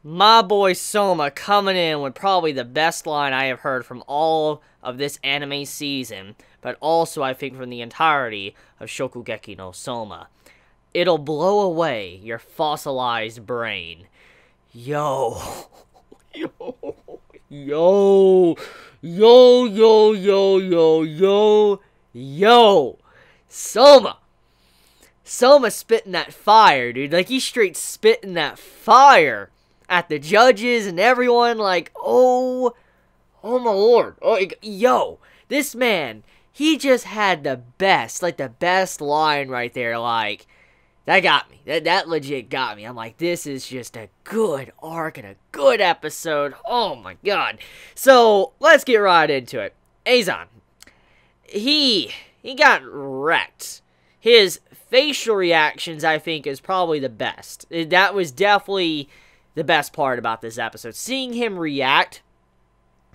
My boy Soma coming in with probably the best line I have heard from all of this anime season, but also I think from the entirety of Shokugeki no Soma. It'll blow away your fossilized brain. Yo. Yo. Yo. Yo, yo, yo, yo, yo. Yo. Soma. Soma spitting that fire, dude. Like, he's straight spitting that fire at the judges and everyone. Like, oh my lord. Oh, yo. This man, he just had the best line right there. Like, that got me. That legit got me. I'm like, this is just a good arc and a good episode. Oh my god. So, let's get right into it. Eizan. He got wrecked. His facial reactions, I think, is probably the best. That was definitely the best part about this episode. Seeing him react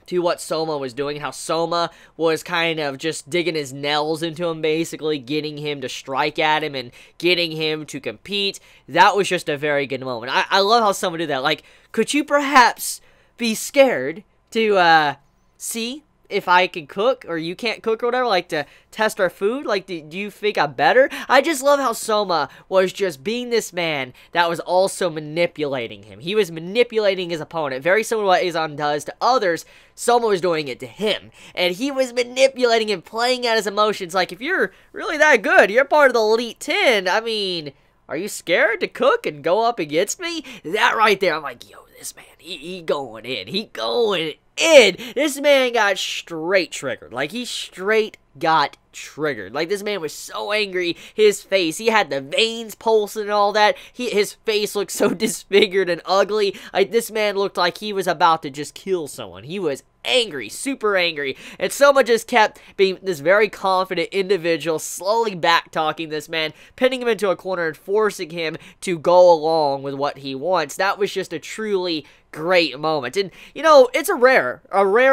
to what Soma was doing, how Soma was kind of just digging his nails into him, basically getting him to strike at him and getting him to compete. That was just a very good moment. I love how Soma did that. Like, could you perhaps be scared to see if I can cook or you can't cook or whatever, like to test our food? Like, do you think I'm better? I just love how Soma was just being this man that was also manipulating him. He was manipulating his opponent, very similar to what Eizan does to others. Soma was doing it to him, and he was manipulating him, playing at his emotions. Like, if you're really that good, you're part of the Elite 10, I mean, are you scared to cook and go up against me? That right there, I'm like, yo, this man, he going in. He going in. This man got straight triggered. Like, he straight got triggered. Like, this man was so angry. His face, he had the veins pulsing and all that. His face looked so disfigured and ugly. Like, this man looked like he was about to just kill someone. He was angry, super angry, and Soma just kept being this very confident individual, slowly back-talking this man, pinning him into a corner and forcing him to go along with what he wants. That was just a truly great moment. And, you know, it's a rare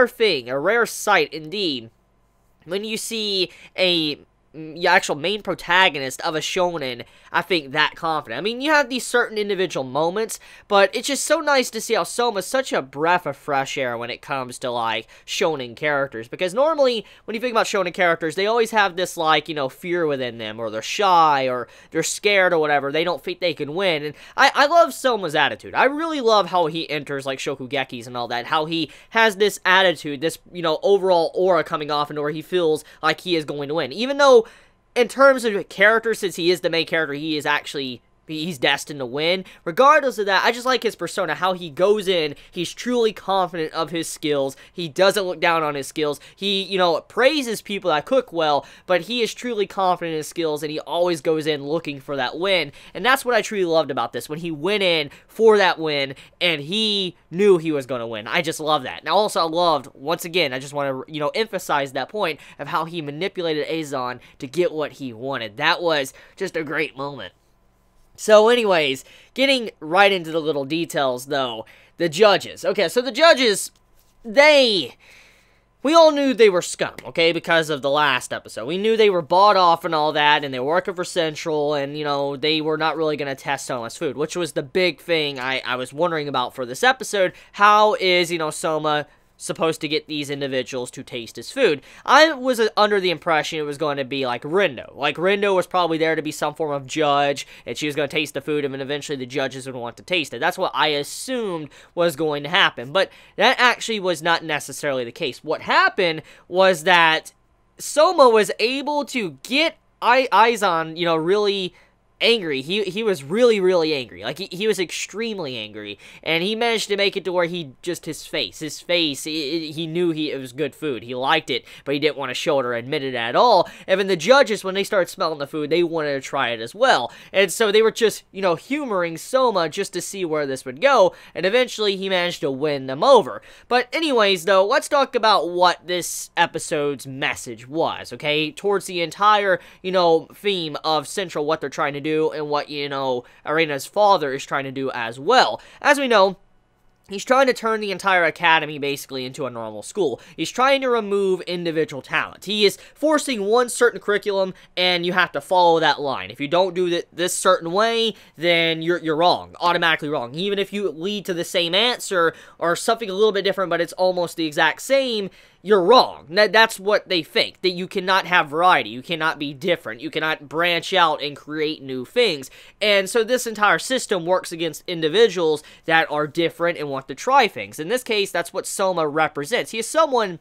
thing, a rare sight indeed, when you see a actual main protagonist of a shonen, I think, that confident. I mean, you have these certain individual moments, but it's just so nice to see how Soma's such a breath of fresh air when it comes to, like, shonen characters, because normally, when you think about shonen characters, they always have this, like, you know, fear within them, or they're shy, or they're scared, or whatever, they don't think they can win, and I love Soma's attitude. I really love how he enters, like, Shokugeki's and all that, how he has this attitude, this, you know, overall aura coming off, and where he feels like he is going to win, even though in terms of character, since he is the main character, he's destined to win. Regardless of that, I just like his persona, how he goes in, he's truly confident of his skills, he doesn't look down on his skills, he, you know, praises people that cook well, but he is truly confident in his skills, and he always goes in looking for that win, and that's what I truly loved about this, when he went in for that win, and he knew he was going to win. I just love that. Now, also, I loved, once again, I just want to, you know, emphasize that point of how he manipulated Eizan to get what he wanted. That was just a great moment. So anyways, getting right into the little details, though, the judges. Okay, so the judges, we all knew they were scum, okay, because of the last episode. We knew they were bought off and all that, and they were working for Central, and, you know, they were not really going to test Soma's food, which was the big thing I was wondering about for this episode. How is, you know, Soma supposed to get these individuals to taste his food? I was under the impression it was going to be like Rindo. Like, Rindo was probably there to be some form of judge, and she was going to taste the food, and then eventually the judges would want to taste it. That's what I assumed was going to happen, but that actually was not necessarily the case. What happened was that Soma was able to get Eizan, you know, really angry. He was really, really angry. Like, he was extremely angry, and he managed to make it to where his face, he knew it was good food. He liked it, but he didn't want to show it or admit it at all. And then the judges, when they started smelling the food, they wanted to try it as well. And so they were just, you know, humoring Soma just to see where this would go, and eventually he managed to win them over. But anyways, though, let's talk about what this episode's message was, okay? Towards the entire, you know, theme of Central, what they're trying to do, and what, you know, Arena's father is trying to do as well. As we know, He's trying to turn the entire academy basically into a normal school. He's trying to remove individual talent. He is forcing one certain curriculum, and you have to follow that line. If you don't do it this certain way, then you're wrong, automatically wrong. Even if you lead to the same answer or something a little bit different, but it's almost the exact same, you're wrong. That's what they think, that you cannot have variety, you cannot be different, you cannot branch out and create new things. And so this entire system works against individuals that are different and want to try things. In this case, that's what Soma represents. He is someone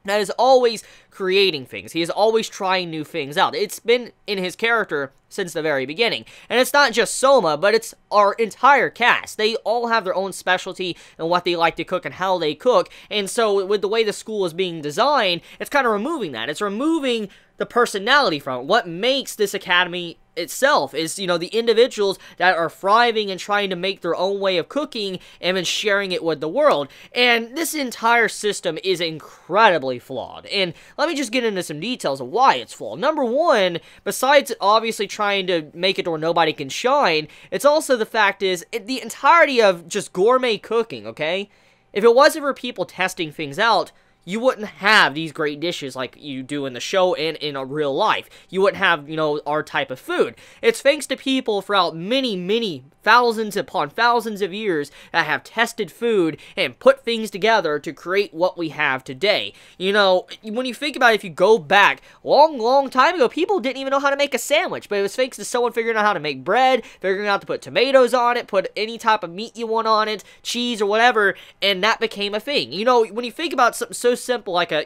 that is always creating things. He is always trying new things out. It's been in his character since the very beginning. And it's not just Soma, but it's our entire cast. They all have their own specialty and what they like to cook and how they cook. And so with the way the school is being designed, it's kind of removing that. It's removing the personality from it. What makes this academy itself is, you know, the individuals that are thriving and trying to make their own way of cooking and then sharing it with the world. And this entire system is incredibly flawed. And let me just get into some details of why it's flawed. Number one, besides obviously trying to make it where nobody can shine, it's also the fact is, the entirety of just gourmet cooking, okay? If it wasn't for people testing things out, you wouldn't have these great dishes like you do in the show and in a real life. You wouldn't have, you know, our type of food. It's thanks to people throughout many thousands upon thousands of years that have tested food and put things together to create what we have today. You know, when you think about it, if you go back long time ago, people didn't even know how to make a sandwich, but it was thanks to someone figuring out how to make bread, figuring out to put tomatoes on it, put any type of meat you want on it, cheese or whatever, and that became a thing. You know, when you think about something so simple like a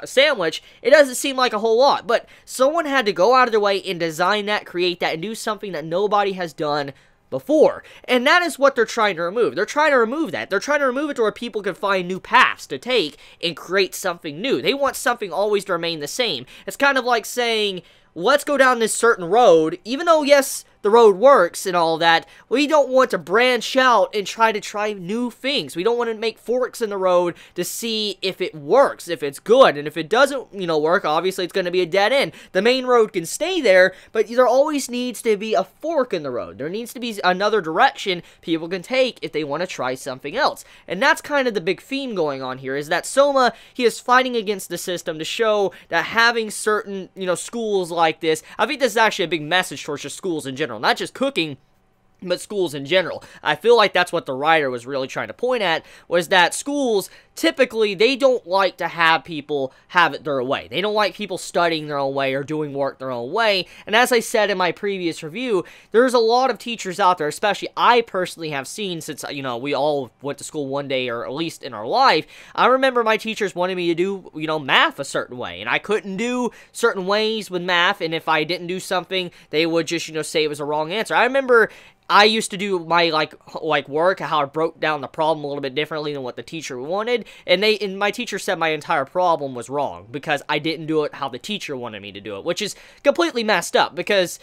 sandwich, it doesn't seem like a whole lot, but someone had to go out of their way and design that, create that, and do something that nobody has done before. And that is what they're trying to remove. They're trying to remove that. They're trying to remove it to where people can find new paths to take and create something new. They want something always to remain the same. It's kind of like saying, let's go down this certain road, even though, yes, the road works and all that, we don't want to branch out and try new things. We don't want to make forks in the road to see if it works, if it's good, and if it doesn't, you know, work, obviously it's going to be a dead end. The main road can stay there, but there always needs to be a fork in the road. There needs to be another direction people can take if they want to try something else. And that's kind of the big theme going on here, is that Soma, he is fighting against the system to show that having certain, you know, schools like this, I think this is actually a big message towards just schools in general. Not just cooking, but schools in general. I feel like that's what the writer was really trying to point at, was that schools, typically, they don't like to have people have it their way. They don't like people studying their own way or doing work their own way. And as I said in my previous review, there's a lot of teachers out there, especially I personally have seen, since, you know, we all went to school one day, or at least in our life. I remember my teachers wanted me to do, you know, math a certain way, and I couldn't do certain ways with math, and if I didn't do something, they would just, you know, say it was a wrong answer. I remember I used to do my, like work, how I broke down the problem a little bit differently than what the teacher wanted, and my teacher said my entire problem was wrong, because I didn't do it how the teacher wanted me to do it, which is completely messed up, because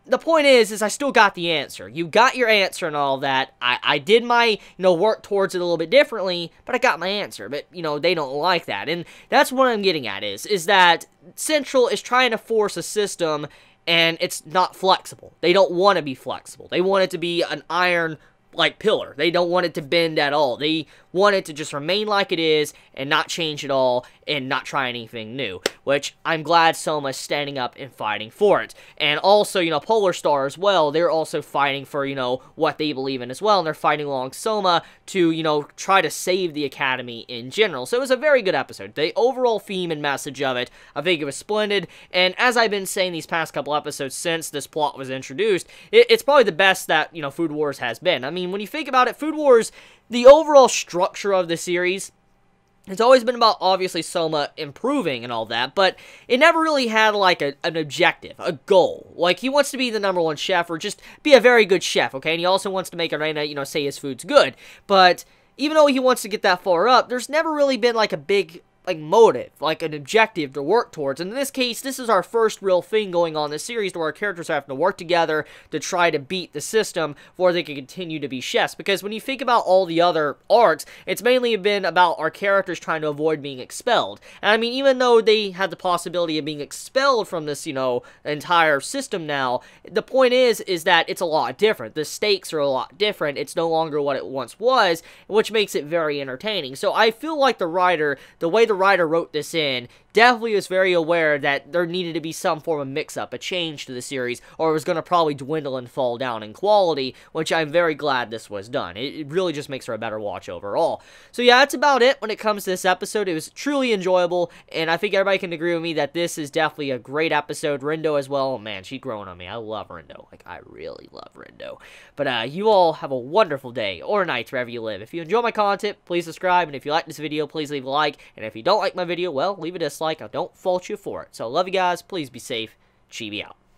the point is I still got the answer. You got your answer and all that. I did my, you know, work towards it a little bit differently, but I got my answer, but, you know, they don't like that, and that's what I'm getting at, is that Central is trying to force a system, and it's not flexible. They don't want to be flexible. They want it to be an iron, like, pillar. They don't want it to bend at all. They want it to just remain like it is and not change at all and not try anything new, which I'm glad Soma's standing up and fighting for it. And also, you know, Polar Star as well, they're also fighting for, you know, what they believe in as well, and they're fighting along Soma to, you know, try to save the Academy in general. So it was a very good episode. The overall theme and message of it, I think it was splendid, and as I've been saying these past couple episodes since this plot was introduced, it's probably the best that, you know, Food Wars has been. I mean, when you think about it, Food Wars, the overall structure of the series, it's always been about, obviously, Soma improving and all that, but it never really had, like, an objective, a goal. Like, he wants to be the #1 chef, or just be a very good chef, okay? And he also wants to make Arena, you know, say his food's good. But even though he wants to get that far up, there's never really been, like, a big like motive, like an objective to work towards. And in this case, this is our first real thing going on in this series where our characters are having to work together to try to beat the system before they can continue to be chefs. Because when you think about all the other arcs, it's mainly been about our characters trying to avoid being expelled. And I mean, even though they had the possibility of being expelled from this, you know, entire system now, the point is that it's a lot different. The stakes are a lot different. It's no longer what it once was, which makes it very entertaining. So I feel like the way the writer wrote this in, definitely was very aware that there needed to be some form of mix-up, a change to the series, or it was going to probably dwindle and fall down in quality, which I'm very glad this was done. It really just makes for a better watch overall. So yeah, that's about it when it comes to this episode. It was truly enjoyable, and I think everybody can agree with me that this is definitely a great episode. Rindo as well, man, she's growing on me. I love Rindo. Like, I really love Rindo. But you all have a wonderful day or night wherever you live. If you enjoy my content, please subscribe, and if you like this video, please leave a like, and if you don't like my video, well, leave a dislike. I don't fault you for it. So I love you guys. Please be safe. Chibi out.